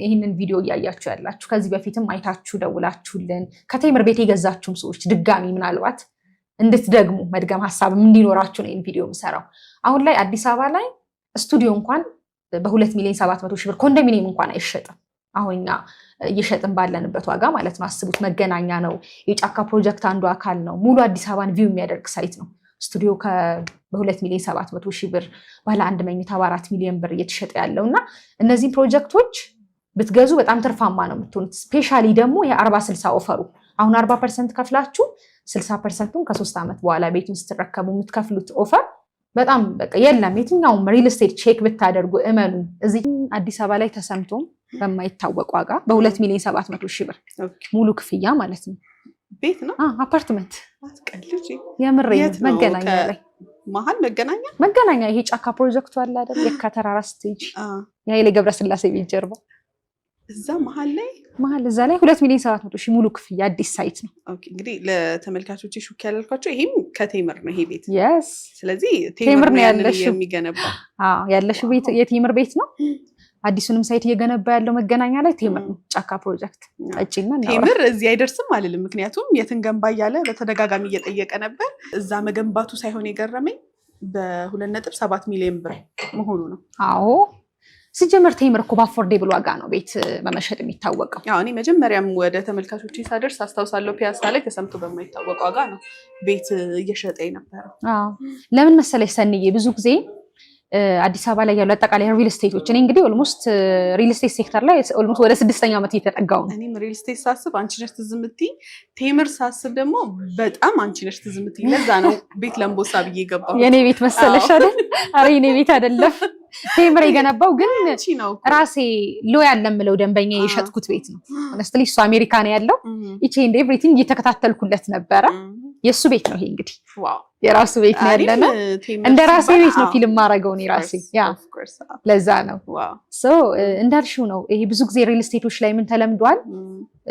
ይሄንን ቪዲዮ እያያችሁ ያላችሁ ከዚህ በፊትም አይታችሁ ደውላችሁልን ከቴምር ቤት የገዛችሁም ሰዎች ድጋሚ ምናልባት እንድትደግሙ መድገም ሐሳብ እንዲኖራችሁ ነው ይሄን ቪዲዮ የምሰራው። አሁን ላይ አዲስ አበባ ላይ ስቱዲዮ እንኳን በ2,700,000 ብር ኮንዶሚኒየም እንኳን አይሸጥም። አሁን እኛ እየሸጥን ባለንበት ዋጋ ማለት ነው። አስቡት። መገናኛ ነው፣ የጫካ ፕሮጀክት አንዱ አካል ነው። ሙሉ አዲስ አበባን ቪው የሚያደርግ ሳይት ነው። ስቱዲዮ በ2,700,000 ብር ባለ 1 መኝታ በ4 ሚሊዮን ብር እየተሸጠ ያለው እና እነዚህን ፕሮጀክቶች ብትገዙ በጣም ትርፋማ ነው የምትሆኑት። ስፔሻሊ ደግሞ የ40/60 ኦፈሩ አሁን 40% ከፍላችሁ 60%ቱን ከ3 ዓመት በኋላ ቤቱን ስትረከቡ የምትከፍሉት ኦፈር በጣም በቃ የለም። የትኛውም ሪል ስቴት ቼክ ብታደርጉ እመኑ። እዚህ አዲስ አበባ ላይ ተሰምቶ በማይታወቅ ዋጋ በ2,700,000 ብር ሙሉ ክፍያ ማለት ነው። ቤት ነው አፓርትመንት አትቀልጂ። የምሬን መገናኛ ላይ መሀል መገናኛ ይሄ ጫካ ፕሮጀክቱ አለ አይደል? የካተራራ ስቴጅ የኃይሌ ገብረስላሴ ቤት ጀርባ እዛ መሀል እዛ ላይ 2,700,000 ሙሉ ክፍያ አዲስ ሳይት ነው። ኦኬ እንግዲህ ለተመልካቾች ሹክ ያላልኳቸው ይሄም ከቴምር ነው ይሄ ቤት። yes ስለዚህ ቴምር ነው የሚገነባው። ያለሽው ቤት የቴምር ቤት ነው። አዲሱንም ሳይት እየገነባ ያለው መገናኛ ላይ ቴምር ነው። ጫካ ፕሮጀክት እጪና ቴምር እዚህ አይደርስም አይደለም። ምክንያቱም የትንገንባ እያለ በተደጋጋሚ እየጠየቀ ነበር። እዛ መገንባቱ ሳይሆን የገረመኝ በ2.7 ሚሊዮን ብር መሆኑ ነው። አዎ ሲጀመር ቴምር እኮ በአፎርዴብል ዋጋ ነው ቤት በመሸጥ የሚታወቀው። ያው እኔ መጀመሪያም ወደ ተመልካቾች ሳደርስ አስታውሳለሁ ፒያሳ ላይ ተሰምቶ በማይታወቅ ዋጋ ነው ቤት እየሸጠ የነበረው። ለምን መሰለሽ ሰንዬ ብዙ ጊዜ አዲስ አበባ ላይ ያሉ አጠቃላይ ሪል ስቴቶች እኔ እንግዲህ ኦልሞስት ሪል ስቴት ሴክተር ላይ ኦልሞስት ወደ 6ኛ ዓመት እየተጠጋው ነው። እኔም ሪል ስቴት ሳስብ አንቺ ነሽ ትዝ የምትይኝ፣ ቴምር ሳስብ ደግሞ በጣም አንቺ ነሽ ትዝ የምትይኝ። ለዛ ነው ቤት ለምቦሳ ብዬ ገባሁ። የኔ ቤት መሰለሽ አይደል? ኧረ የኔ ቤት አይደለም ቴምር የገነባው ግን ራሴ ሎ ያለምለው ደንበኛ የሸጥኩት ቤት ነው። ሆነስትሊ እሱ አሜሪካ ነው ያለው። ኢች ኤንድ ኤቭሪቲንግ እየተከታተልኩለት ነበረ። የሱ ቤት ነው ይሄ እንግዲህ የራሱ ቤት ነው ያለና እንደ ራሴ ቤት ነው ፊልም ማረጋው ነው ራሴ ያ ለዛ ነው ሶ እንዳልሽው ነው። ይሄ ብዙ ጊዜ ሪል ስቴቶች ላይ ምን ተለምዷል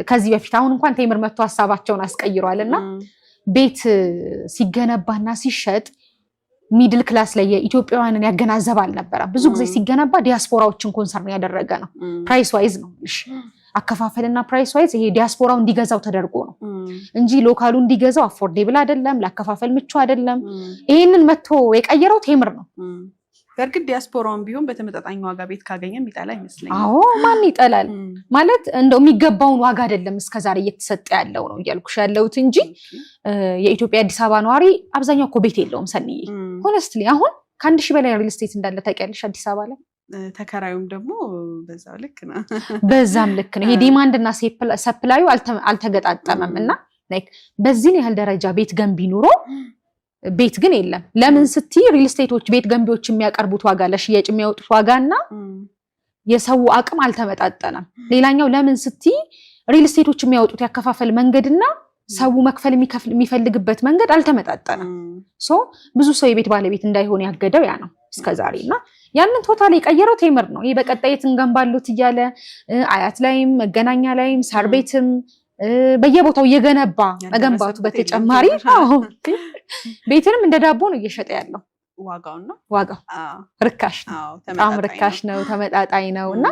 ከዚህ በፊት አሁን እንኳን ቴምር መጥቶ ሐሳባቸውን አስቀይሯልና ቤት ሲገነባና ሲሸጥ ሚድል ክላስ ላይ የኢትዮጵያውያንን ያገናዘብ አልነበረም። ብዙ ጊዜ ሲገነባ ዲያስፖራዎችን ኮንሰርን ያደረገ ነው። ፕራይስ ዋይዝ ነው አከፋፈልና ፕራይስ ዋይዝ ይሄ ዲያስፖራው እንዲገዛው ተደርጎ ነው እንጂ ሎካሉ እንዲገዛው አፎርዴብል አይደለም፣ ለአከፋፈል ምቹ አይደለም። ይሄንን መጥቶ የቀየረው ቴምር ነው። በርግጥ ዲያስፖራውን ቢሆን በተመጣጣኝ ዋጋ ቤት ካገኘ የሚጠላ አይመስለኝም። አዎ ማን ይጠላል ማለት እንደው የሚገባውን ዋጋ አይደለም እስከዛሬ እየተሰጠ ያለው ነው እያልኩሽ ያለሁት እንጂ የኢትዮጵያ አዲስ አበባ ነዋሪ አብዛኛው እኮ ቤት የለውም ሰንዬ። ሆነስትሊ አሁን ከ1,000 በላይ ሪል ስቴት እንዳለ ታውቂያለሽ አዲስ አበባ ላይ። ተከራዩም ደግሞ በዛው ልክ ነው። በዛም ልክ ነው። ይሄ ዲማንድ እና ሰፕላዩ አልተገጣጠመም እና ላይክ በዚህ ያህል ደረጃ ቤት ገንቢ ኑሮ ቤት ግን የለም። ለምን ስትይ ሪል ስቴቶች ቤት ገንቢዎች የሚያቀርቡት ዋጋ ለሽያጭ የሚያወጡት ዋጋና የሰው አቅም አልተመጣጠነም። ሌላኛው ለምን ስትይ ሪል ስቴቶች የሚያወጡት ያከፋፈል መንገድና ሰው መክፈል የሚፈልግበት መንገድ አልተመጣጠነም። ሶ ብዙ ሰው የቤት ባለቤት እንዳይሆን ያገደው ያ ነው እስከዛሬና ያንን ቶታሊ የቀየረው ቴምር ነው። ይሄ በቀጣይ ትንገንባሉት እያለ አያት ላይም መገናኛ ላይም ሳር ቤትም በየቦታው እየገነባ መገንባቱ በተጨማሪ ቤትንም እንደ ዳቦ ነው እየሸጠ ያለው። ዋጋው ርካሽ ነው፣ በጣም ርካሽ ነው፣ ተመጣጣኝ ነው እና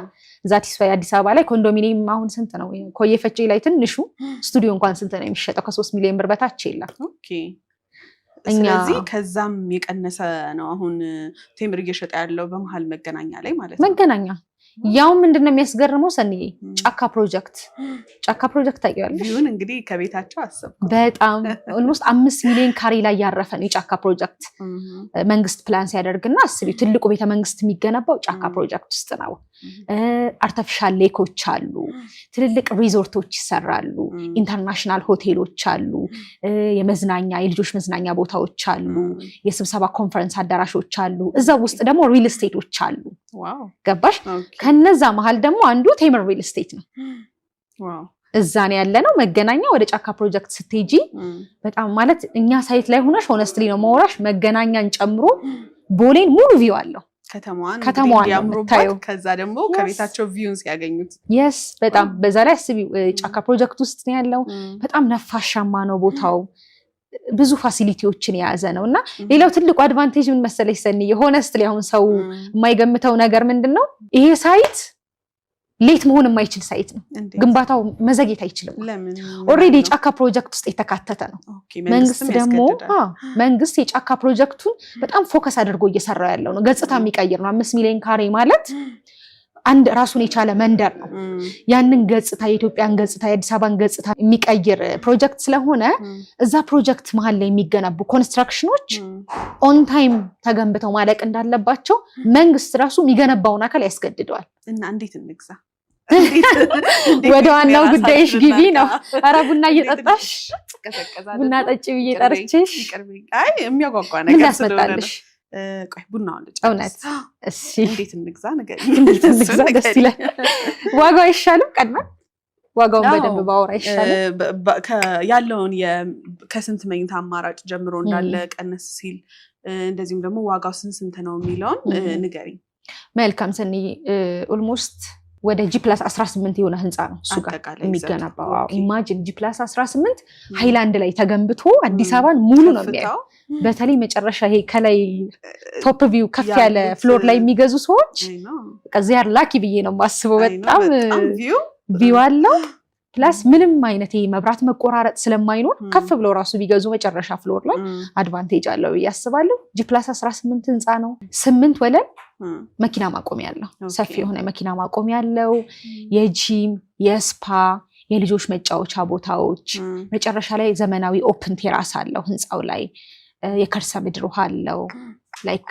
ዛቲስፋይ አዲስ አበባ ላይ ኮንዶሚኒየም አሁን ስንት ነው? ኮዬ ፈጬ ላይ ትንሹ ስቱዲዮ እንኳን ስንት ነው የሚሸጠው? ከ3 ሚሊዮን ብር በታች የለም። ኦኬ ስለዚህ ከዛም የቀነሰ ነው አሁን ቴምር እየሸጠ ያለው በመሃል መገናኛ ላይ ማለት ነው። መገናኛ ያው ምንድነው የሚያስገርመው ሰንዬ ጫካ ፕሮጀክት ታውቂዋለሽ? ይሁን እንግዲህ ከቤታቸው አሰብኩ በጣም ኦልሞስት 5 ሚሊዮን ካሬ ላይ ያረፈ ነው የጫካ ፕሮጀክት መንግስት ፕላን ሲያደርግና አስቢ ትልቁ ቤተ መንግስት የሚገነባው ጫካ ፕሮጀክት ውስጥ ነው። አርቲፊሻል ሌኮች አሉ፣ ትልልቅ ሪዞርቶች ይሰራሉ፣ ኢንተርናሽናል ሆቴሎች አሉ፣ የመዝናኛ የልጆች መዝናኛ ቦታዎች አሉ፣ የስብሰባ ኮንፈረንስ አዳራሾች አሉ። እዛው ውስጥ ደግሞ ሪል ስቴቶች አሉ። ገባሽ? ከነዛ መሃል ደግሞ አንዱ ቴምር ሪል ስቴት ነው። እዛ ነው ያለነው። መገናኛ ወደ ጫካ ፕሮጀክት ስትሄጂ በጣም ማለት እኛ ሳይት ላይ ሆነሽ ሆነስትሊ ነው ማውራሽ መገናኛን ጨምሮ ቦሌን ሙሉ ቪው አለው። ከተማዋን ያምሩበት ከዛ ደግሞ ከቤታቸው ቪውን ሲያገኙት በጣም በዛ ላይ አስቢ ጫካ ፕሮጀክት ውስጥ ነው ያለው። በጣም ነፋሻማ ነው ቦታው፣ ብዙ ፋሲሊቲዎችን የያዘ ነውና ሌላው ትልቁ አድቫንቴጅ ምን መሰለሽ ሰኒ ሆነስትሊ አሁን ሰው የማይገምተው ነገር ምንድነው ይሄ ሳይት ሌት መሆን የማይችል ሳይት ነው። ግንባታው መዘግየት አይችልም። ኦልሬዲ የጫካ ፕሮጀክት ውስጥ የተካተተ ነው። መንግስት ደግሞ መንግስት የጫካ ፕሮጀክቱን በጣም ፎከስ አድርጎ እየሰራው ያለው ነው። ገጽታ የሚቀይር ነው። 5 ሚሊዮን ካሬ ማለት አንድ ራሱን የቻለ መንደር ነው። ያንን ገጽታ የኢትዮጵያን ገጽታ የአዲስ አበባን ገጽታ የሚቀይር ፕሮጀክት ስለሆነ እዛ ፕሮጀክት መሀል ላይ የሚገነቡ ኮንስትራክሽኖች ኦን ታይም ተገንብተው ማለቅ እንዳለባቸው መንግስት ራሱ የሚገነባውን አካል ያስገድደዋል። እና እንዴት እንግዛ? ወደ ዋናው ጉዳይሽ ግቢ ነው። ኧረ ቡና እየጠጣሽ ቡና ጠጪ ብዬ ጠርቼሽ አይ የሚያጓጓ ነገር ላስመጣልሽ። ቆይ ቡናውን ልጭ። እውነት? እሺ እንዴት እንግዛ ነገር እንዴት እንግዛ? ደስ ይላል። ዋጋው አይሻልም? ቀድመን ዋጋውን በደንብ ባወራ አይሻልም? ያለውን ከስንት መኝታ አማራጭ ጀምሮ እንዳለ ቀነስ ሲል እንደዚህም ደግሞ ዋጋው ስንት ነው የሚለውን ንገሪኝ። መልካም ሰኒ ኦልሞስት ወደ G+18 የሆነ ህንፃ ነው እሱ ጋር የሚገነባው። ኢማጂን G+18 ሃይላንድ ላይ ተገንብቶ አዲስ አበባን ሙሉ ነው የሚያየው። በተለይ መጨረሻ ይሄ ከላይ ቶፕ ቪው ከፍ ያለ ፍሎር ላይ የሚገዙ ሰዎች ከዚያ ላኪ ብዬ ነው የማስበው። በጣም ቪው አለው። ፕላስ ምንም አይነት ይሄ መብራት መቆራረጥ ስለማይኖር ከፍ ብለው ራሱ ቢገዙ መጨረሻ ፍሎር ላይ አድቫንቴጅ አለው ብዬ አስባለሁ። G+18 ህንፃ ነው። 8 ወለል መኪና ማቆሚያ ያለው ሰፊ የሆነ መኪና ማቆሚያ ያለው የጂም የስፓ የልጆች መጫወቻ ቦታዎች መጨረሻ ላይ ዘመናዊ ኦፕን ቴራስ አለው ህንፃው ላይ የከርሰ ምድር ውሃ አለው ላይክ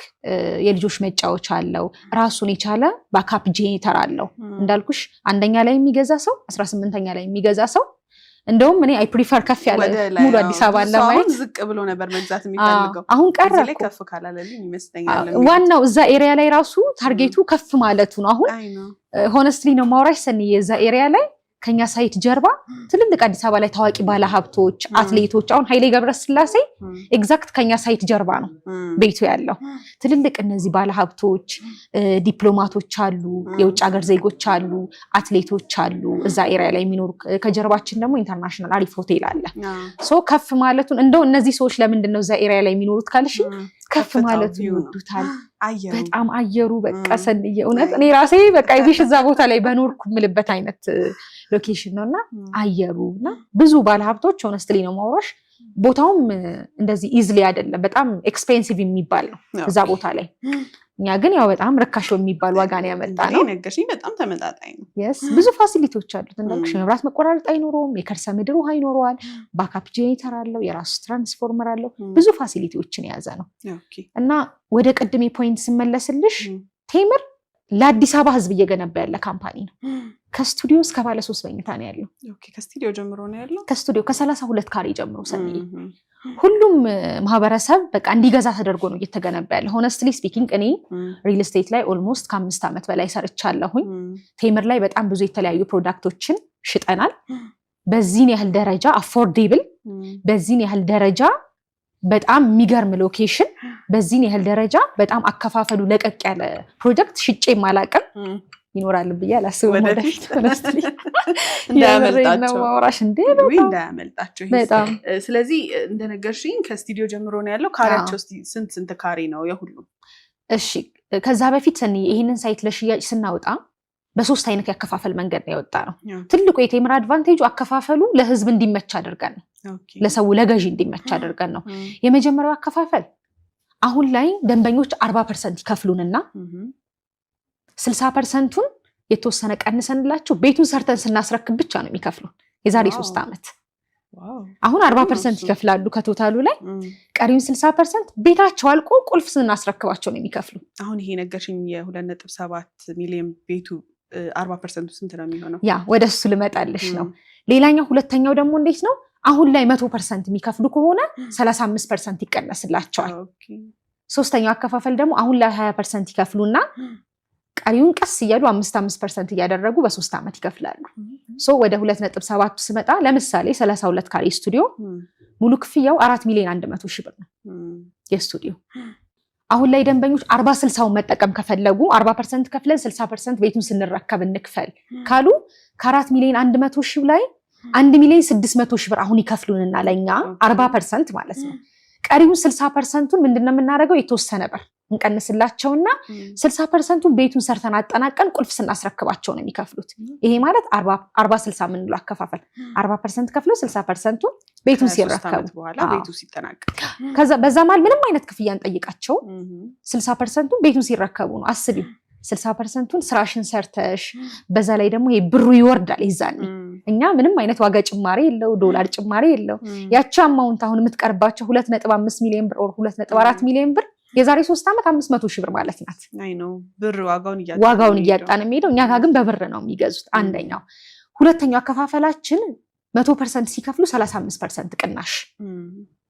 የልጆች መጫወቻ አለው ራሱን የቻለ ባካፕ ጄኔሬተር አለው እንዳልኩሽ አንደኛ ላይ የሚገዛ ሰው 18ኛ ላይ የሚገዛ ሰው እንደውም እኔ አይ ፕሪፈር ከፍ ያለ ሙሉ አዲስ አበባ ለማየት ዝቅ ብሎ ነበር መግዛት የሚፈልገው አሁን ቀረ ላይ ከፍ ካላለልኝ ይመስለኛል ዋናው እዛ ኤሪያ ላይ ራሱ ታርጌቱ ከፍ ማለቱ ነው አሁን ሆነስትሊ ነው ማውራሽ ሰኒ የዛ ኤሪያ ላይ ከኛ ሳይት ጀርባ ትልልቅ አዲስ አበባ ላይ ታዋቂ ባለሀብቶች አትሌቶች አሁን ኃይሌ ገብረስላሴ ኤግዛክት ከኛ ሳይት ጀርባ ነው ቤቱ ያለው ትልልቅ እነዚህ ባለሀብቶች ዲፕሎማቶች አሉ የውጭ ሀገር ዜጎች አሉ አትሌቶች አሉ እዛ ኤሪያ ላይ የሚኖሩ ከጀርባችን ደግሞ ኢንተርናሽናል አሪፍ ሆቴል አለ ሶ ከፍ ማለቱን እንደው እነዚህ ሰዎች ለምንድን ነው እዛ ኤሪያ ላይ የሚኖሩት ካልሽ ከፍ ማለቱ ይወዱታል በጣም አየሩ በቃ ሰንዬ እውነት እኔ ራሴ በቃ ይብሽ እዛ ቦታ ላይ በኖርኩ ምልበት አይነት ሎኬሽን ነውና አየሩና ብዙ ባለሀብቶች ሆነስትሊ ነው ማውራሽ ቦታውም እንደዚህ ኢዝሊ አይደለም በጣም ኤክስፔንሲቭ የሚባል ነው እዛ ቦታ ላይ እኛ ግን ያው በጣም ርካሽ የሚባል ዋጋ ነው ያመጣ ነው ነገርሽኝ በጣም ተመጣጣኝ ነው yes ብዙ ፋሲሊቲዎች አሉት እንዳልኩሽ መብራት መቆራረጥ አይኖርም የከርሰ ምድር ውሃ ይኖረዋል ባካፕ ጄኔሬተር አለው የራሱ ትራንስፎርመር አለው ብዙ ፋሲሊቲዎችን የያዘ ነው እና ወደ ቅድሜ ፖይንት ስመለስልሽ ቴምር ለአዲስ አበባ ህዝብ እየገነባ ያለ ካምፓኒ ነው ከስቱዲዮ እስከ ባለ 3 መኝታ ነው ያለው ከስቱዲዮ ጀምሮ ነው ያለው ከስቱዲዮ ከ32 ካሬ ጀምሮ ሰንዬ ሁሉም ማህበረሰብ በቃ እንዲገዛ ተደርጎ ነው እየተገነባ ያለው ሆነስትሊ ስፒኪንግ እኔ ሪል ስቴት ላይ ኦልሞስት ከ5 ዓመት በላይ ሰርቻለሁኝ ቴምር ላይ በጣም ብዙ የተለያዩ ፕሮዳክቶችን ሽጠናል በዚህን ያህል ደረጃ አፎርዴብል በዚህን ያህል ደረጃ በጣም የሚገርም ሎኬሽን በዚህን ያህል ደረጃ በጣም አከፋፈሉ ለቀቅ ያለ ፕሮጀክት ሽጬ ማላቀም ይኖራል ብዬ አላስብም ወደፊት ሆነስትሊ እንዳያመልጣቸው በጣም ስለዚህ እንደነገርሽኝ ከስቱዲዮ ጀምሮ ነው ያለው ካሬያቸው ስንት ካሬ ነው የሁሉም እሺ ከዛ በፊት ሰኒ ይሄንን ሳይት ለሽያጭ ስናወጣ በሶስት አይነት ያከፋፈል መንገድ ነው ያወጣ ነው ትልቁ የቴምር አድቫንቴጁ አከፋፈሉ ለህዝብ እንዲመች አድርገን ነው ለሰው ለገዢ እንዲመች አድርገን ነው የመጀመሪያው አከፋፈል አሁን ላይ ደንበኞች 40% ይከፍሉንና 60%ቱን የተወሰነ ቀንሰንላቸው ቤቱን ሰርተን ስናስረክብ ብቻ ነው የሚከፍሉን የዛሬ 3 ዓመት አሁን 40% ይከፍላሉ ከቶታሉ ላይ ቀሪውን 60% ቤታቸው አልቆ ቁልፍ ስናስረክባቸው ነው የሚከፍሉ አሁን ይሄ ነገርሽኝ የ2.7 ሚሊዮን ቤቱ 40% ስንት ነው የሚሆነው ያ ወደሱ ልመጣልሽ ነው ሌላኛው ሁለተኛው ደግሞ እንዴት ነው አሁን ላይ 100% የሚከፍሉ ከሆነ 35% ይቀነስላቸዋል ሶስተኛው አከፋፈል ደግሞ አሁን ላይ 20% ይከፍሉና ቀሪውን ቀስ እያሉ 5% እያደረጉ በ3 ዓመት ይከፍላሉ ሶ ወደ 2.7 ስመጣ ለምሳሌ 32 ካሬ ስቱዲዮ ሙሉ ክፍያው 4,100,000 ብር ነው የስቱዲዮ አሁን ላይ ደንበኞች 40/60 መጠቀም ከፈለጉ 40% ከፍለን 60% ቤቱን ስንረከብ እንክፈል ካሉ ከ4,100,000 ላይ 1,600,000 ብር አሁን ይከፍሉንና ለኛ 40% ማለት ነው ቀሪውን 60%ን ምንድነው የምናደርገው የተወሰነ ብር እንቀንስላቸውና 60%ን ቤቱን ሰርተን አጠናቀን ቁልፍ ስናስረክባቸው ነው የሚከፍሉት። ይሄ ማለት 40-60 ምንለው አከፋፈል 40% ከፍለው 60%ን ቤቱን ሲረከቡ በኋላ ቤቱ ሲጠናቀቅ ከዛ በዛ ማለት ምንም አይነት ክፍያ እንጠይቃቸው 60%ን ቤቱን ሲረከቡ ነው። አስቢው 60%ን ስራሽን ሰርተሽ በዛ ላይ ደግሞ ይሄ ብሩ ይወርዳል። ይዛኔ እኛ ምንም አይነት ዋጋ ጭማሪ የለው ዶላር ጭማሪ የለው። ያቺ አማውንት አሁን የምትቀርባቸው 2.5 ሚሊዮን ብር or 2.4 ሚሊዮን ብር የዛሬ 3 ዓመት 500 ሺህ ብር ማለት ናት። አይ ነው ብር ዋጋውን እያጣን የሚሄደው እኛ ጋር ግን በብር ነው የሚገዙት። አንደኛው። ሁለተኛው አከፋፈላችን 100% ሲከፍሉ 35% ቅናሽ።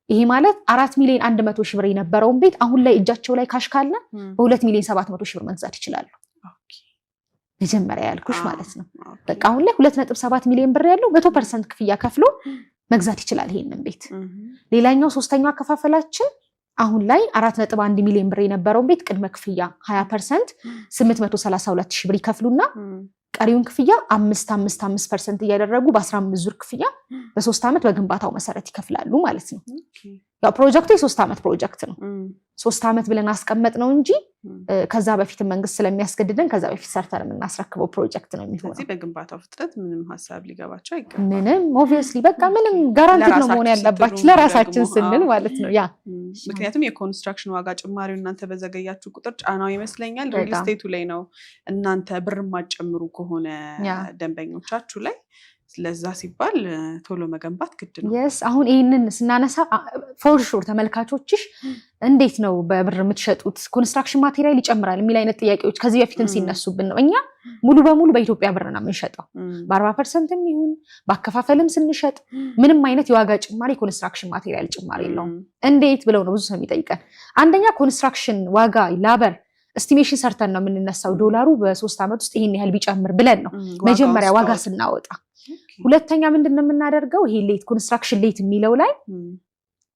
ይሄ ማለት 4 ሚሊዮን 100 ሺህ ብር የነበረውን ቤት አሁን ላይ እጃቸው ላይ ካሽ ካለ በ2 ሚሊዮን 700 ሺህ ብር መግዛት ይችላሉ። መጀመሪያ ያልኩሽ ማለት ነው። በቃ አሁን ላይ 2.7 ሚሊዮን ብር ያለው 100% ክፍያ ከፍሎ መግዛት ይችላል ይሄንን ቤት። ሌላኛው ሶስተኛው አከፋፈላችን አሁን ላይ 4.1 ሚሊዮን ብር የነበረውን ቤት ቅድመ ክፍያ 20% 832 ሺህ ብር ይከፍሉና ቀሪውን ክፍያ 5% እያደረጉ በ15 ዙር ክፍያ በ3 ዓመት በግንባታው መሰረት ይከፍላሉ ማለት ነው። ያው ፕሮጀክቱ የ3 ዓመት ፕሮጀክት ነው። 3 ዓመት ብለን አስቀመጥ ነው እንጂ ከዛ በፊት መንግስት ስለሚያስገድደን ከዛ በፊት ሰርተን የምናስረክበው ፕሮጀክት ነው የሚሆነው። ስለዚህ በግንባታው ፍጥነት ምንም ሐሳብ ሊገባቸው አይገባም። ምንም ኦብቪየስሊ በቃ ምንም ጋራንቲ ነው መሆን ያለባችሁ ለራሳችን ስንል ማለት ነው። ያ ምክንያቱም የኮንስትራክሽን ዋጋ ጭማሪው እናንተ በዘገያችሁ ቁጥር ጫናው ይመስለኛል ሪል ስቴቱ ላይ ነው። እናንተ ብር ማጨምሩ ከሆነ ደንበኞቻችሁ ላይ ለዛ ሲባል ቶሎ መገንባት ግድ ነው። yes አሁን ይሄንን ስናነሳ ፎር ሹር ተመልካቾችሽ እንዴት ነው በብር የምትሸጡት ኮንስትራክሽን ማቴሪያል ይጨምራል የሚል አይነት ጥያቄዎች ከዚህ በፊትም ሲነሱብን ነው። እኛ ሙሉ በሙሉ በኢትዮጵያ ብር ነው የምንሸጠው። በ40%ም ይሁን በአከፋፈልም ስንሸጥ ምንም አይነት የዋጋ ጭማሪ ኮንስትራክሽን ማቴሪያል ጭማሪ የለውም። እንዴት ብለው ነው ብዙ ሰው የሚጠይቀን። አንደኛ ኮንስትራክሽን ዋጋ ላበር ኤስቲሜሽን ሰርተን ነው የምንነሳው። ዶላሩ በ3 ዓመት ውስጥ ይሄን ያህል ቢጨምር ብለን ነው መጀመሪያ ዋጋ ስናወጣ። ሁለተኛ ምንድነው የምናደርገው ይሄ ሌት ኮንስትራክሽን ሌት የሚለው ላይ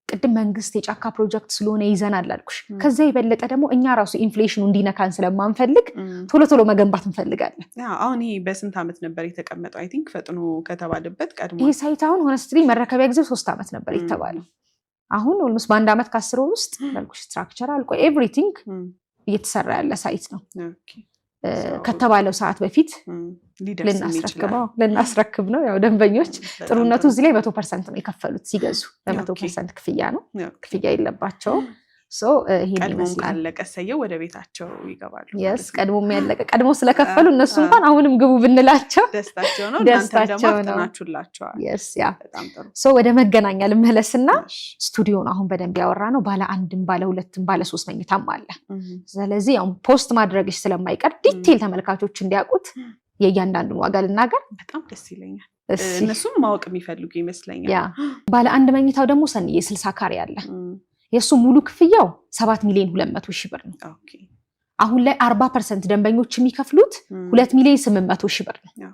ቅድም መንግስት የጫካ ፕሮጀክት ስለሆነ ይዘናል አልኩሽ። ከዛ የበለጠ ደግሞ እኛ ራሱ ኢንፍሌሽኑ እንዲነካን ስለማንፈልግ ቶሎ ቶሎ እንፈልጋለን። አሁን ይሄ በስንት ዓመት ነበር የተቀመጠው? አይ ቲንክ ፈጥኖ ከተባለበት ቀድሞ ይሄ ሳይት አሁን ሆነስትሊ መረከቢያ ጊዜው 3 ዓመት ነበር የተባለው። አሁን ኦልሞስት በአንድ ዓመት ከ10 ወር ውስጥ ያልኩሽ ስትራክቸር አልቆ ኤቭሪቲንግ እየተሰራ ያለ ሳይት ነው። ከተባለው ሰዓት በፊት ልናስረክብ ነው። ያው ደንበኞች ጥሩነቱ እዚህ ላይ 100% ነው የከፈሉት ሲገዙ በ100% ክፍያ ነው። ክፍያ የለባቸውም። ይሄን ይመስላል። ለቀሰየው ወደ ቤታቸው ይገባሉ። yes ቀድሞም ያለቀ ቀድሞ ስለከፈሉ እነሱ እንኳን አሁንም ግቡ ብንላቸው ደስታቸው ነው። እናንተናችሁላቸዋል። yes ያ በጣም ጥሩ። ወደ መገናኛ ልመለስና ስቱዲዮን አሁን በደንብ ያወራ ነው። ባለ 1ም ባለ 2ም ባለ 3 መኝታም አለ። ስለዚህ ያው ፖስት ማድረግሽ ስለማይቀር ዲቴል ተመልካቾች እንዲያውቁት የእያንዳንዱን ዋጋ ልናገር። በጣም ደስ ይለኛል። እነሱም ማወቅ የሚፈልጉ ይመስለኛል። ያ ባለ 1 መኝታው ደግሞ ሰንዬ 60 ካሬ አለ። የሱ ሙሉ ክፍያው 7 ሚሊዮን 200 ሺህ ብር ነው። አሁን ላይ 40% ደንበኞች የሚከፍሉት 2 ሚሊዮን 800 ሺህ ብር ነው።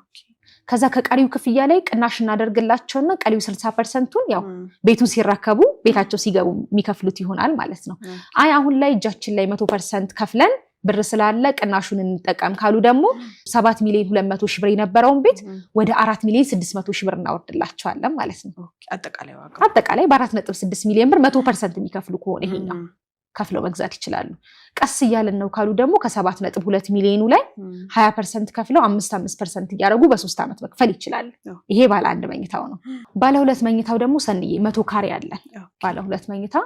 ከዛ ከቀሪው ክፍያ ላይ ቅናሽ እናደርግላቸውና ቀሪው 60%ቱን ያው ቤቱን ሲረከቡ ቤታቸው ሲገቡ የሚከፍሉት ይሆናል ማለት ነው። አይ አሁን ላይ እጃችን ላይ 100% ከፍለን ብር ስላለ ቅናሹን እንጠቀም ካሉ ደግሞ 7 ሚሊዮን 200 ሺህ ብር የነበረውን ቤት ወደ 4 ሚሊዮን 600 ሺህ ብር እናወርድላቸዋለን ማለት ነው። አጠቃላይ በ4.6 ሚሊዮን ብር 100% የሚከፍሉ ከሆነ ይሄኛው ከፍለው መግዛት ይችላሉ። ቀስ እያለን ነው ካሉ ደግሞ ከ7.2 ሚሊዮኑ ላይ 20% ከፍለው 5% እያደረጉ በ3 ዓመት መክፈል ይችላሉ። ይሄ ባለ 1 መኝታው ነው። ባለ 2 መኝታው ደግሞ ሰንዬ 100 ካሬ አለ። ባለ 2 መኝታ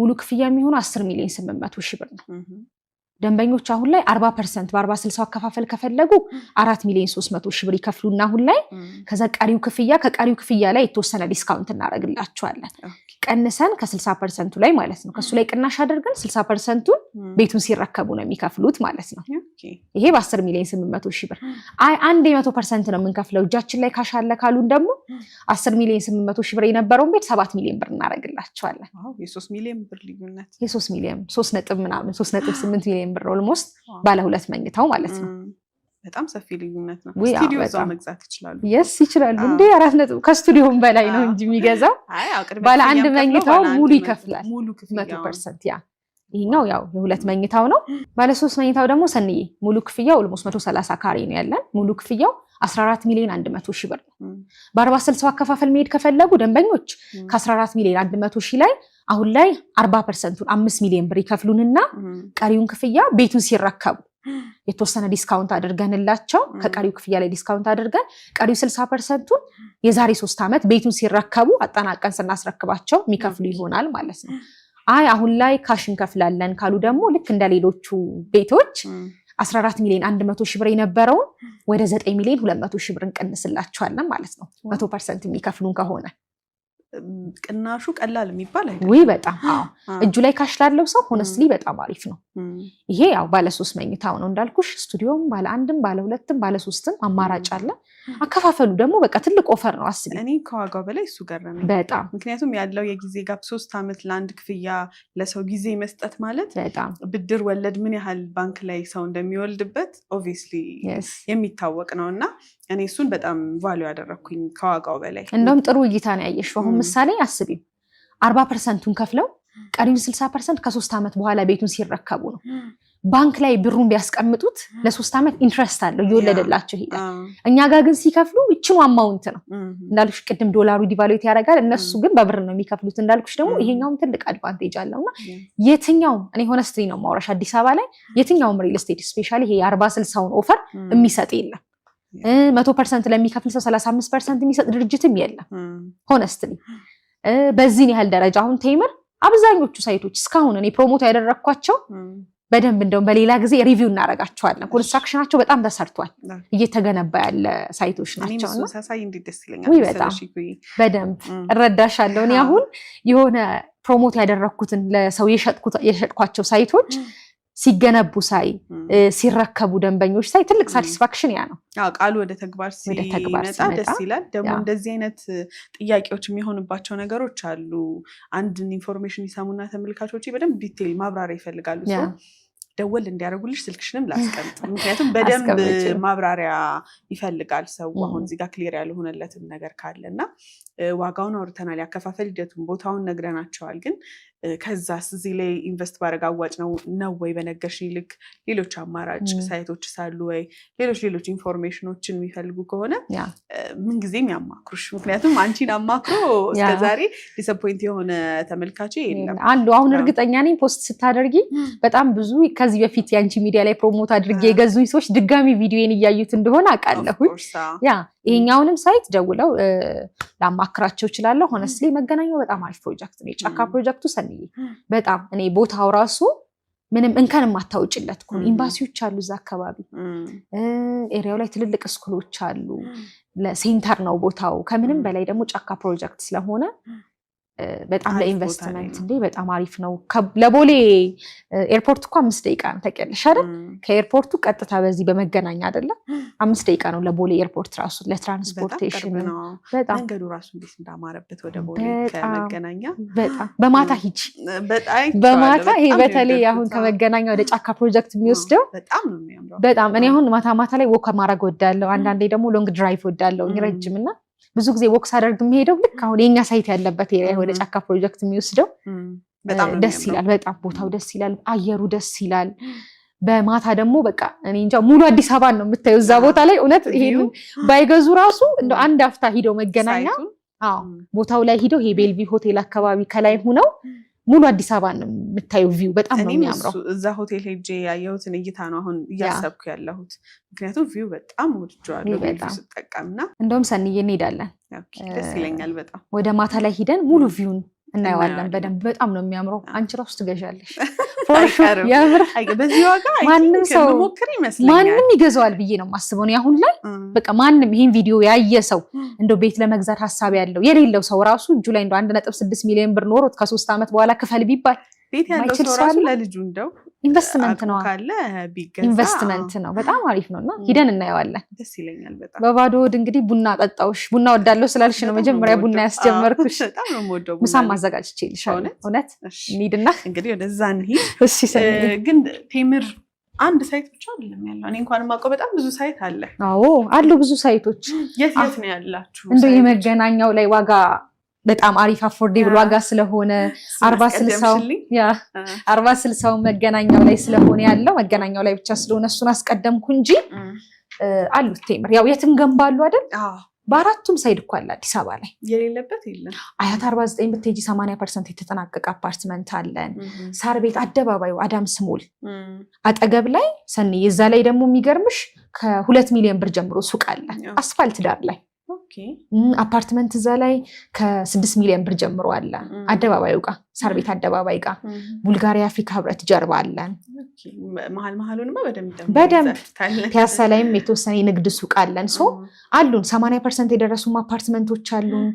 ሙሉ ክፍያ የሚሆነው 10 ሚሊዮን 800 ሺህ ብር ነው። ደንበኞች አሁን ላይ 40% በ40/60 አከፋፈል ከፈለጉ 4 ሚሊዮን 300 ሺህ ብር ይከፍሉና አሁን ላይ ከዛ ቀሪው ክፍያ ላይ የተወሰነ ዲስካውንት እናደርግላቸዋለን። ቀንሰን ከ60% ላይ ማለት ነው። ከሱ ላይ ቅናሽ አድርገን 60%ቱን ቤቱን ሲረከቡ ነው የሚከፍሉት ማለት ነው። ይሄ በ10 ሚሊዮን 800 ሺህ ብር። አይ አንድ 100% ነው የምንከፍለው እጃችን ላይ ካሽ አለ ካሉን ደግሞ 10 ሚሊዮን 800 ሺህ ብር የነበረውን ቤት 7 ሚሊዮን ብር እናደርግላቸዋለን። የ3 ሚሊዮን ብር ልዩነት የ3 ሚሊዮን 3.8 ሚሊዮን ብር ኦልሞስት ባለ 2 መኝታው ማለት ነው። በጣም ሰፊ ልዩነት ነው። ስቱዲዮ እዛው መግዛት ይችላሉ። yes ይችላሉ። እንዴ 4 ከስቱዲዮም በላይ ነው እንጂ የሚገዛው። ባለ 1 መኝታው ሙሉ ይከፍላል 100%። ያ ይሄኛው ያው የ2 መኝታው ነው። ባለ 3 መኝታው ደግሞ ሰንዬ ሙሉ ክፍያው ኦልሞስት 130 ካሬ ነው ያለን። ሙሉ ክፍያው 14 ሚሊዮን 100 ሺህ ብር ነው። በ40/60 አከፋፈል መሄድ ከፈለጉ ደንበኞች ከ14 ሚሊዮን 100 ሺህ ላይ አሁን ላይ 40%ን 5 ሚሊዮን ብር ይከፍሉንና ቀሪውን ክፍያ ቤቱን ሲረከቡ የተወሰነ ዲስካውንት አድርገንላቸው ከቀሪው ክፍያ ላይ ዲስካውንት አድርገን ቀሪው 60%ን የዛሬ 3 ዓመት ቤቱን ሲረከቡ አጠናቀን ስናስረክባቸው የሚከፍሉ ይሆናል ማለት ነው። አይ አሁን ላይ ካሽ እንከፍላለን ካሉ ደግሞ ልክ እንደሌሎቹ ቤቶች 14 ሚሊዮን 100 ሺህ ብር የነበረውን ወደ 9 ሚሊዮን 200 ሺህ ብር እንቀንስላቸዋለን ማለት ነው 100% የሚከፍሉን ከሆነ። ቅናሹ ቀላል የሚባል አይደለም። ወይ በጣም እጁ ላይ ካሽ ላለው ሰው ሆነስትሊ በጣም አሪፍ ነው። ይሄ ያው ባለ 3 መኝታው ነው እንዳልኩሽ፣ ስቱዲዮም ባለ 1ም ባለ 2ም ባለ 3ም አማራጭ አለ። አከፋፈሉ ደግሞ በቃ ትልቅ ኦፈር ነው። አስቢ እኔ ከዋጋው በላይ እሱ ገረመኝ በጣም። ምክንያቱም ያለው የጊዜ ጋፕ 3 ዓመት ለአንድ ክፍያ ለሰው ጊዜ መስጠት ማለት በጣም ብድር ወለድ ምን ያህል ባንክ ላይ ሰው እንደሚወልድበት ኦብቪየስሊ የሚታወቅ ነውና እኔ እሱን በጣም ቫልዩ ያደረኩኝ ከዋጋው በላይ። እንደውም ጥሩ እይታ ነው ያየሽው። አሁን ምሳሌ አስቢ 40%ን ከፍለው ቀሪውን 60% ከ3 ዓመት በኋላ ቤቱን ሲረከቡ ነው። ባንክ ላይ ብሩን ቢያስቀምጡት ለ3 ዓመት ኢንትረስት አለው እየወለደላቸው ይሄዳል። እኛ ጋር ግን ሲከፍሉ እቺኑ አማውንት ነው እንዳልኩሽ፣ ቅድም ዶላሩ ዲቫሉዌት ያደርጋል፣ እነሱ ግን በብር ነው የሚከፍሉት እንዳልኩሽ። ደግሞ ይሄኛውም ትልቅ አድቫንቴጅ አለውና የትኛውም እኔ ሆነስትሊ ነው ማውራሽ አዲስ አበባ ላይ የትኛውም ሪል ስቴት ስፔሻሊ ይሄ 40/60ውን ኦፈር የሚሰጥ የለም። 100% ለሚከፍል ሰው 35% የሚሰጥ ድርጅትም የለም ሆነስትሊ። በዚህን ያህል ደረጃ አሁን ቴምር አብዛኞቹ ሳይቶች እስካሁን እኔ ፕሮሞት ያደረኳቸው በደንብ እንደውም በሌላ ጊዜ ሪቪው እናደርጋቸዋለን። ኮንስትራክሽናቸው በጣም ተሰርቷል፣ እየተገነባ ያለ ሳይቶች ናቸውና በደንብ እረዳሻለሁ። እኔ አሁን የሆነ ፕሮሞት ያደረኩትን ለሰው የሸጥኳቸው ሳይቶች ሲገነቡ ሳይ ሲረከቡ ደንበኞች ሳይ ትልቅ ሳቲስፋክሽን ያ ነው። ቃሉ ወደ ተግባር ሲመጣ ደስ ይላል። ደግሞ እንደዚህ አይነት ጥያቄዎች የሚሆንባቸው ነገሮች አሉ። አንድን ኢንፎርሜሽን ይሰሙና ተመልካቾች በደንብ ዲቴይል ማብራሪያ ይፈልጋሉ። ሰው ደወል እንዲያደርጉልሽ ስልክሽንም ላስቀምጥ፣ ምክንያቱም በደንብ ማብራሪያ ይፈልጋል ሰው። አሁን እዚህ ጋር ክሊር ያልሆነለትም ነገር ካለና ዋጋውን አውርተናል፣ ያከፋፈል ሂደቱን ቦታውን ነግረናቸዋል። ግን ከዛስ እዚህ ላይ ኢንቨስት ባረግ አዋጭ ነው ወይ በነገርሽኝ ልክ ሌሎች አማራጭ ሳይቶች ሳሉ ወይ ሌሎች ኢንፎርሜሽኖችን የሚፈልጉ ከሆነ ምንጊዜም ያማክሩሽ። ምክንያቱም አንቺን አማክሮ እስከዛሬ ዲስአፖይንት የሆነ ተመልካች የለም አሉ። አሁን እርግጠኛ ነኝ ፖስት ስታደርጊ በጣም ብዙ ከዚህ በፊት የአንቺ ሚዲያ ላይ ፕሮሞት አድርጌ የገዙኝ ሰዎች ድጋሚ ቪዲዮን እያዩት እንደሆነ አውቃለሁ። ይሄኛውንም ሳይት ደውለው ላማክራቸው እችላለሁ። ሆነስትሊ መገናኛው በጣም አሪፍ ፕሮጀክት ነው። የጫካ ፕሮጀክቱ ሰንዬ በጣም እኔ ቦታው ራሱ ምንም እንከን ማታውጭለት እኮ ኤምባሲዎች አሉ እዛ አካባቢ፣ ኤሪያው ላይ ትልልቅ ስኩሎች አሉ። ለሴንተር ነው ቦታው። ከምንም በላይ ደግሞ ጫካ ፕሮጀክት ስለሆነ በጣም ለኢንቨስትመንት እንዴ በጣም አሪፍ ነው። ለቦሌ ኤርፖርት እኮ 5 ደቂቃ ነው ታውቂያለሽ አይደል? ከኤርፖርቱ ቀጥታ በዚህ በመገናኛ አይደለ 5 ደቂቃ ነው ለቦሌ ኤርፖርት ራሱ ለትራንስፖርቴሽን። በጣም መንገዱ ራሱ እንዴት እንዳማረበት ወደ ቦሌ ከመገናኛ በጣም በማታ ሂጂ፣ በማታ ይሄ በተለይ አሁን ከመገናኛ ወደ ጫካ ፕሮጀክት የሚወስደው በጣም ነው የሚያምረው። በጣም እኔ አሁን ማታ ላይ ወክ ማድረግ ወዳለሁ፣ አንዳንዴ ደግሞ ሎንግ ድራይቭ ወዳለሁ ረጅምና ብዙ ጊዜ ወክስ አደርግ የሚሄደው ልክ አሁን የኛ ሳይት ያለበት ኤሪያ ወደ ጫካ ፕሮጀክት የሚወስደው ደስ ይላል። በጣም ቦታው ደስ ይላል፣ አየሩ ደስ ይላል። በማታ ደግሞ በቃ እኔ እንጃ ሙሉ አዲስ አበባ ነው የምታየው እዛ ቦታ ላይ። እውነት ይሄን ባይገዙ ራሱ እንደ አንድ አፍታ ሂደው መገናኛ ቦታው ላይ ሂደው ይሄ ቤልቪ ሆቴል አካባቢ ከላይ ሆነው ሙሉ አዲስ አበባ ነው የምታየው። ቪው በጣም ነው የሚያምረው። እዛ ሆቴል ሄጄ ያየሁትን እይታ ነው አሁን እያሰብኩ ያለሁት። ምክንያቱም ቪው በጣም ወድጄዋለሁ ቤልቪው ስጠቀምና። እንደውም ሰንዬ እንሄዳለን፣ ደስ ይለኛል በጣም። ወደ ማታ ላይ ሂደን ሙሉ ቪውን እናየዋለን በደንብ። በጣም ነው የሚያምረው። አንቺ ራሱ ትገዣለሽ ፎርሹር። የምር በዚህ ዋጋ ማንም ሰው ሞክር ይመስለኛል ማንም ይገዛዋል ብዬ ነው የማስበው ነው አሁን ላይ። በቃ ማንም ይሄን ቪዲዮ ያየ ሰው እንደው ቤት ለመግዛት ሐሳብ ያለው የሌለው ሰው ራሱ እጁ ላይ እንደው 1.6 ሚሊዮን ብር ኖሮት ከ3 ዓመት በኋላ ክፈል ቢባል ቤት ያለው ሰው ራሱ ለልጁ እንደው ኢንቨስትመንት ነው ካለ ቢገዛ ኢንቨስትመንት ነው። በጣም አሪፍ ነውና ሂደን እናየዋለን። ደስ ይለኛል በጣም። በባዶ ሆድ እንግዲህ ቡና ጠጣውሽ። ቡና ወዳለው ስላልሽ ነው መጀመሪያ ቡና ያስጀመርኩሽ። በጣም ነው የምወደው ቡና። ምሳም አዘጋጅቼልሻለሁ። እውነት እንሂድና እንግዲህ ወደዛ እንሂድ። እሺ ግን ቴምር አንድ ሳይት ብቻ አይደለም ያለው። እኔ እንኳን ማውቀው በጣም ብዙ ሳይት አለ። አዎ አሉ ብዙ ሳይቶች። የት ነው ያላችሁ? እንደው የመገናኛው ላይ ዋጋ በጣም አሪፍ አፎርዴብል ዋጋ ስለሆነ 40/60 መገናኛው ላይ ስለሆነ ያለው መገናኛው ላይ ብቻ ስለሆነ እሱን አስቀደምኩ እንጂ አሉት ቴምር ያው የትም ገንባሉ አይደል? በአራቱም ሳይድ እኮ አለ አዲስ አበባ ላይ የሌለበት የለም። አያት 49 ብትሄጂ 80% የተጠናቀቀ አፓርትመንት አለን። ሳር ቤት አደባባዩ አዳምስ ሞል አጠገብ ላይ ሰኒ እዛ ላይ ደግሞ የሚገርምሽ ከ2 ሚሊዮን ብር ጀምሮ ሱቅ አለ አስፋልት ዳር ላይ። አፓርትመንት እዛ ላይ ከ6 ሚሊዮን ብር ጀምሮ አለ አደባባዩ ጋር ሳር ቤት አደባባይ ጋር። ቡልጋሪያ አፍሪካ ህብረት ጀርባ አለን። መሀሉንማ በደንብ ፒያሳ ላይም የተወሰነ የንግድ ሱቅ አለን። አሉን 80% የደረሱም አፓርትመንቶች አሉን።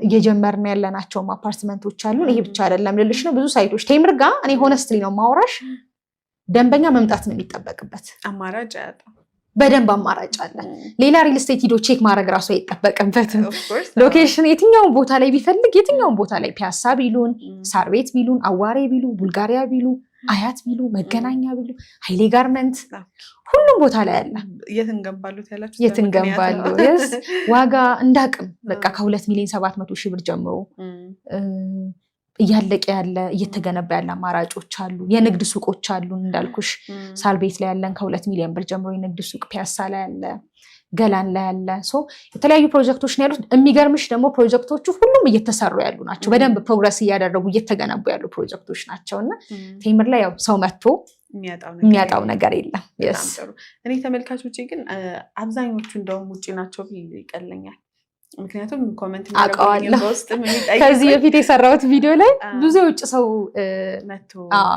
እየጀመርን ያለናቸውም አፓርትመንቶች አሉን። ይሄ ብቻ አይደለም ልልሽ ነው ብዙ ሳይቶች ቴምር ጋር እኔ ሆነስትሊ ነው ማውራሽ ደንበኛ መምጣት ነው የሚጠበቅበት። አማራጭ አያጣም። በደንብ አማራጭ አለ። ሌላ ሪል ስቴት ሂዶ ቼክ ማድረግ ራሱ አይጠበቅበትም። ሎኬሽን የትኛውን ቦታ ላይ ቢፈልግ የትኛውን ቦታ ላይ ፒያሳ ቢሉን፣ ሳር ቤት ቢሉን፣ አዋሬ ቢሉ፣ ቡልጋሪያ ቢሉ፣ አያት ቢሉ፣ መገናኛ ቢሉ፣ ኃይሌ ጋርመንት ሁሉም ቦታ ላይ አለ። የትንገንባሉት ያላችሁ የትንገንባሉ ዋጋ እንዳቅም በቃ ከ2 ሚሊዮን 700 ሺህ ብር ጀምሮ እያለቀ ያለ እየተገነባ ያለ አማራጮች አሉ። የንግድ ሱቆች አሉን እንዳልኩሽ ሳር ቤት ላይ ያለን ከ2 ሚሊዮን ብር ጀምሮ የንግድ ሱቅ ፒያሳ ላይ ያለ፣ ገላን ላይ ያለ የተለያዩ ፕሮጀክቶች ነው ያሉት። የሚገርምሽ ደግሞ ፕሮጀክቶቹ ሁሉም እየተሰሩ ያሉ ናቸው። በደንብ ፕሮግረስ እያደረጉ እየተገነቡ ያሉ ፕሮጀክቶች ናቸው እና ቴምር ላይ ያው ሰው መጥቶ የሚያጣው ነገር የለም። እኔ ተመልካቾቼ ግን አብዛኞቹ እንደውም ውጭ ናቸው ይቀለኛል። ምክንያቱም ኮሜንት ከዚህ በፊት የሰራሁት ቪዲዮ ላይ ብዙ የውጭ ሰው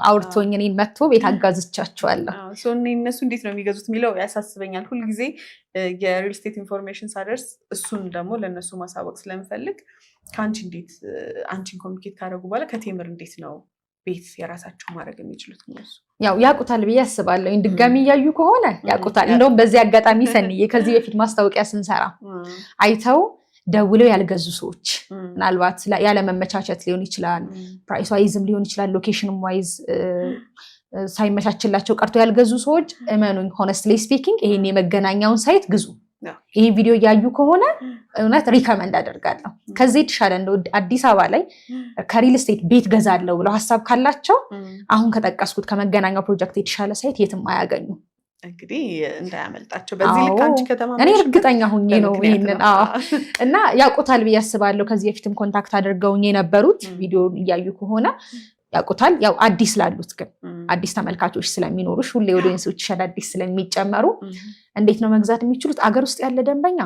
አውርቶኝ እኔን መጥቶ ቤት አጋዝቻቸዋለሁ። እነሱ እንዴት ነው የሚገዙት የሚለው ያሳስበኛል ሁልጊዜ። የሪል ስቴት ኢንፎርሜሽን ሳደርስ እሱን ደግሞ ለእነሱ ማሳወቅ ስለምፈልግ ከአንቺ እንዴት አንቺን ኮሚኒኬት ካደረጉ በኋላ ከቴምር እንዴት ነው ቤት የራሳቸው ማድረግ የሚችሉት? እነሱ ያው ያውቁታል ብዬ አስባለሁ። ድጋሚ እያዩ ከሆነ ያውቁታል። እንደውም በዚህ አጋጣሚ ሰንዬ ከዚህ በፊት ማስታወቂያ ስንሰራ አይተው ደውለው ያልገዙ ሰዎች ምናልባት ያለመመቻቸት ሊሆን ይችላል፣ ፕራይስ ዋይዝም ሊሆን ይችላል፣ ሎኬሽንም ዋይዝ ሳይመቻችላቸው ቀርቶ ያልገዙ ሰዎች እመኑኝ ሆነስትሊ ስፒኪንግ ይሄን የመገናኛውን ሳይት ግዙ። ይሄ ቪዲዮ እያዩ ከሆነ እውነት ሪከመንድ አደርጋለሁ። ከዚህ የተሻለ እንደው አዲስ አበባ ላይ ከሪል ስቴት ቤት ገዛለሁ ብለው ሀሳብ ካላቸው አሁን ከጠቀስኩት ከመገናኛው ፕሮጀክት የተሻለ ሳይት የትም አያገኙ። እንግዲህ እንዳያመልጣቸው በዚህ ልክ አንቺ ከተማ እኔ እርግጠኛ ሁኜ ነው ይሄንን እና ያውቁታል ብዬ አስባለሁ። ከዚህ በፊትም ኮንታክት አድርገውኝ የነበሩት ቪዲዮን እያዩ ከሆነ ያውቁታል። ያው አዲስ ላሉት ግን አዲስ ተመልካቾች ስለሚኖሩሽ ሁሌ ኦዲየንሶች አዳዲስ ስለሚጨመሩ እንዴት ነው መግዛት የሚችሉት? አገር ውስጥ ያለ ደንበኛ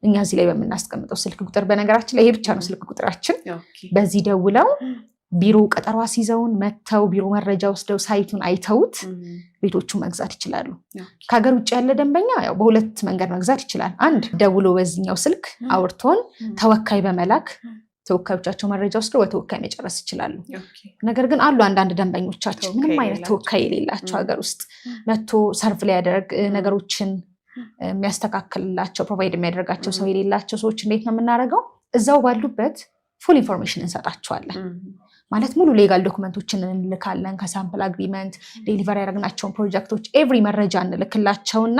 እኛ እዚህ ላይ በምናስቀምጠው ስልክ ቁጥር፣ በነገራችን ላይ ይሄ ብቻ ነው ስልክ ቁጥራችን። በዚህ ደውለው ቢሮ ቀጠሮ አስይዘውን መተው ቢሮ መረጃ ወስደው ሳይቱን አይተውት ቤቶቹ መግዛት ይችላሉ። ከሀገር ውጭ ያለ ደንበኛ ያው በሁለት መንገድ መግዛት ይችላል። አንድ ደውሎ በዚህኛው ስልክ አውርቶን ተወካይ በመላክ ተወካዮቻቸው መረጃ ወስደው በተወካይ መጨረስ ይችላሉ። ነገር ግን አሉ አንዳንድ ደንበኞቻችን ምንም አይነት ተወካይ የሌላቸው ሀገር ውስጥ መጥቶ ሰርቭ ሊያደርግ ነገሮችን የሚያስተካክልላቸው ፕሮቫይድ የሚያደርጋቸው ሰው የሌላቸው ሰዎች እንዴት ነው የምናደርገው? እዛው ባሉበት ፉል ኢንፎርሜሽን እንሰጣቸዋለን። ማለት ሙሉ ሌጋል ዶክመንቶችን እንልካለን። ከሳምፕል አግሪመንት ዴሊቨር ያደረግናቸውን ፕሮጀክቶች ኤቭሪ መረጃ እንልክላቸውና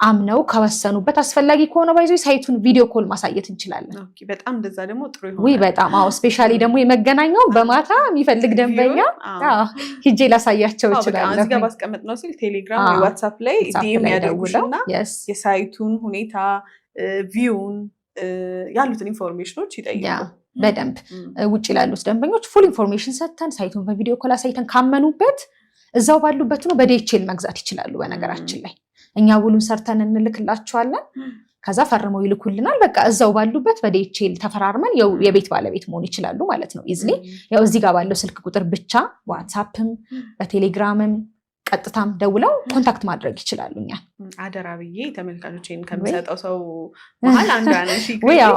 አምነው ከወሰኑበት አስፈላጊ ከሆነ ባይዞ ሳይቱን ቪዲዮ ኮል ማሳየት እንችላለን። በጣም እንደዛ ደግሞ ጥሩ ይሆናል። በጣም ስፔሻሊ ደግሞ የመገናኛው በማታ የሚፈልግ ደንበኛ ሂጄ ላሳያቸው ይችላል። እዚህ ጋር ባስቀመጥ ነው ሲል ቴሌግራም ወይ ዋትስአፕ ላይ ዲኤም ያደርጉና የሳይቱን ሁኔታ ቪውን ያሉትን ኢንፎርሜሽኖች ይጠይቃሉ። በደንብ ውጭ ላሉት ደንበኞች ፉል ኢንፎርሜሽን ሰጥተን ሳይቱን በቪዲዮ ኮል አሳይተን ካመኑበት እዛው ባሉበት ነው በዲኤችኤል መግዛት ይችላሉ። በነገራችን ላይ እኛ ውሉን ሰርተን እንልክላቸዋለን። ከዛ ፈርመው ይልኩልናል። በቃ እዛው ባሉበት በዲኤችኤል ተፈራርመን የቤት ባለቤት መሆን ይችላሉ ማለት ነው። ኢዝሊ ያው እዚህ ጋር ባለው ስልክ ቁጥር ብቻ ዋትስአፕም በቴሌግራምም ቀጥታም ደውለው ኮንታክት ማድረግ ይችላሉ። እኛ አደራ ብዬ ተመልካቾችን ከምሰጠው ሰው መሀል አንዷ ነሽ።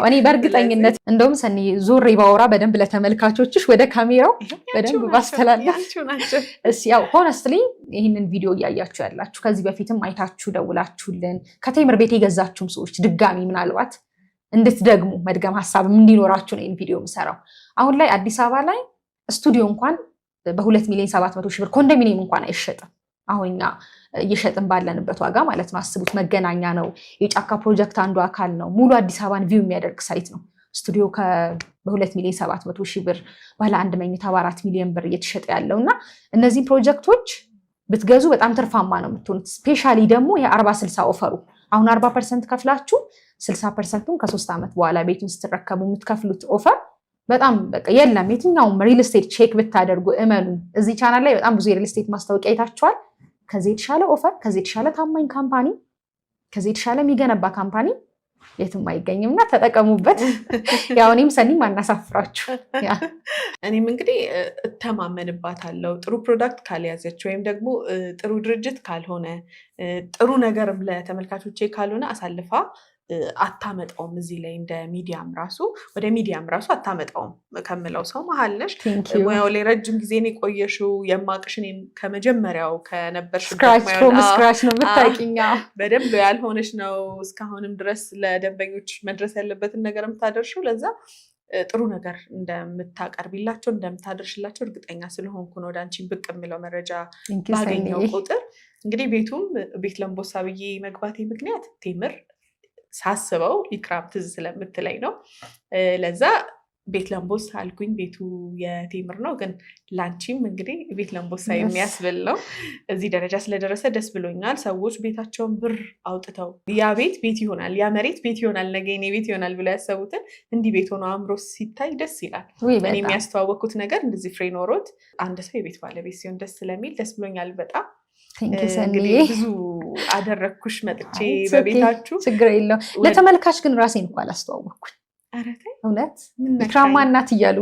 እኔ በእርግጠኝነት እንደውም ሰኒ ዞሬ ባወራ በደንብ ለተመልካቾችሽ ወደ ካሜራው በደንብ ባስተላለፍ ያው ሆነስትሊ ይህንን ቪዲዮ እያያችሁ ያላችሁ ከዚህ በፊትም አይታችሁ ደውላችሁልን ከቴምር ቤት የገዛችሁም ሰዎች ድጋሚ ምናልባት እንድትደግሙ መድገም ሀሳብም እንዲኖራችሁ ነው ይህን ቪዲዮ የምሰራው። አሁን ላይ አዲስ አበባ ላይ ስቱዲዮ እንኳን በ2 ሚሊዮን 700 ሺህ ብር ኮንዶሚኒየም እንኳን አይሸጥም። አሁን እኛ እየሸጥን ባለንበት ዋጋ ማለት ነው። አስቡት። መገናኛ ነው፣ የጫካ ፕሮጀክት አንዱ አካል ነው። ሙሉ አዲስ አበባን ቪው የሚያደርግ ሳይት ነው። ስቱዲዮ በ2 ሚሊዮን 700 ሺህ ብር ባለ አንድ መኝታ በ4 ሚሊዮን ብር እየተሸጠ ያለው እና እነዚህን ፕሮጀክቶች ብትገዙ በጣም ትርፋማ ነው የምትሆኑት። ስፔሻሊ ደግሞ የ40/60 ኦፈሩ አሁን 40% ከፍላችሁ 60%ን ከ3 ዓመት በኋላ ቤቱን ስትረከቡ የምትከፍሉት ኦፈር በጣም በቃ የለም። የትኛውም ሪል ስቴት ቼክ ብታደርጉ እመኑ፣ እዚህ ቻናል ላይ በጣም ብዙ የሪል ስቴት ማስታወቂያ አይታችኋል። ከዚህ የተሻለ ኦፈር፣ ከዚህ የተሻለ ታማኝ ካምፓኒ፣ ከዚህ የተሻለ የሚገነባ ካምፓኒ የትም አይገኝምና ተጠቀሙበት። ያው እኔም ሰኒም አናሳፍራችሁ። እኔም እንግዲህ እተማመንባታለሁ። ጥሩ ፕሮዳክት ካልያዘች ወይም ደግሞ ጥሩ ድርጅት ካልሆነ ጥሩ ነገርም ለተመልካቾቼ ካልሆነ አሳልፋ አታመጣውም። እዚህ ላይ እንደ ሚዲያም ራሱ ወደ ሚዲያም ራሱ አታመጣውም ከምለው ሰው መሀል ነሽ። ሙያው ላይ ረጅም ጊዜ ነው የቆየሽው። የማቅሽን ከመጀመሪያው ከነበርሽበት ስክራች ነው የምታውቂኝ። በደንብ ያልሆነች ነው እስካሁንም ድረስ ለደንበኞች መድረስ ያለበትን ነገር የምታደርሽው። ለዛ ጥሩ ነገር እንደምታቀርቢላቸው እንደምታደርሽላቸው እርግጠኛ ስለሆንኩ ነው ወደ አንቺ ብቅ የምለው መረጃ ባገኘው ቁጥር። እንግዲህ ቤቱም ቤት ለምቦሳ ብዬ መግባቴ ምክንያት ቴምር ሳስበው ኢክራም ትዝ ስለምትለኝ ነው። ለዛ ቤት ለምቦሳ አልኩኝ። ቤቱ የቴምር ነው፣ ግን ላንቺም እንግዲህ ቤት ለምቦሳ የሚያስብል ነው። እዚህ ደረጃ ስለደረሰ ደስ ብሎኛል። ሰዎች ቤታቸውን ብር አውጥተው ያ ቤት ይሆናል፣ ያ መሬት ቤት ይሆናል፣ ነገ የኔ ቤት ይሆናል ብለው ያሰቡትን እንዲህ ቤት ሆኖ አምሮ ሲታይ ደስ ይላል። እኔ የሚያስተዋወቅኩት ነገር እንደዚህ ፍሬ ኖሮት አንድ ሰው የቤት ባለቤት ሲሆን ደስ ስለሚል ደስ ብሎኛል በጣም። እንግዲህ ብዙ አደረግኩሽ መጥቼ በቤታችሁ። ችግር የለውም። ለተመልካች ግን ራሴን እኮ አላስተዋወቅኩኝ። እውነት ኢክራም እናት እያሉ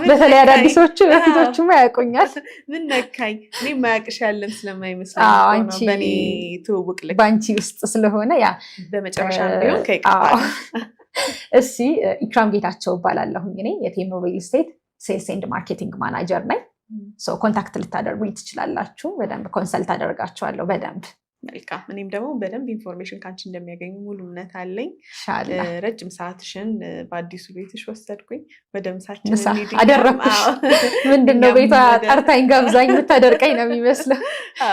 በተለይ አዳዲሶቹ በፊቶቹም ያውቁኛል። ምን ነካኝ? እኔ ማያውቅሽ ያለን ስለማይመስለኝ ነው በእኔ ትውውቅ ልክ በአንቺ ውስጥ ስለሆነ ያ በመጨረሻ ቢሆን ከይቅርታ። እሺ ኢክራም ጌታቸው እባላለሁኝ። እኔ የቴምር ሪል ስቴት ሴልስ ኤንድ ማርኬቲንግ ማናጀር ነኝ። ኮንታክት ልታደርጉኝ ትችላላችሁ። በደንብ ኮንሰልት አደርጋችኋለሁ በደንብ። መልካም። እኔም ደግሞ በደንብ ኢንፎርሜሽን ከአንቺ እንደሚያገኙ ሙሉ እምነት አለኝ። ረጅም ሰዓትሽን በአዲሱ ቤትሽ ወሰድኩኝ። ወደ ምሳችን አደረኩሽ። ምንድነው ቤቷ ጠርታኝ ጋብዛኝ የምታደርቀኝ ነው የሚመስለው።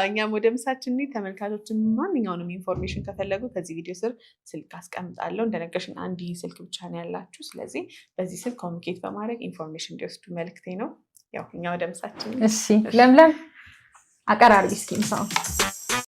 እኛም ወደ ምሳችን ተመልካቾችን ማንኛውንም ኢንፎርሜሽን ከፈለጉ ከዚህ ቪዲዮ ስር ስልክ አስቀምጣለሁ። እንደነገርሽን አንድ ስልክ ብቻ ነው ያላችሁ። ስለዚህ በዚህ ስልክ ኮሚኒኬት በማድረግ ኢንፎርሜሽን እንዲወስዱ መልክቴ ነው። ያው እኛ ወደ ምሳችን። እሺ ለምለም አቀራርቢ እስኪ ምሳውን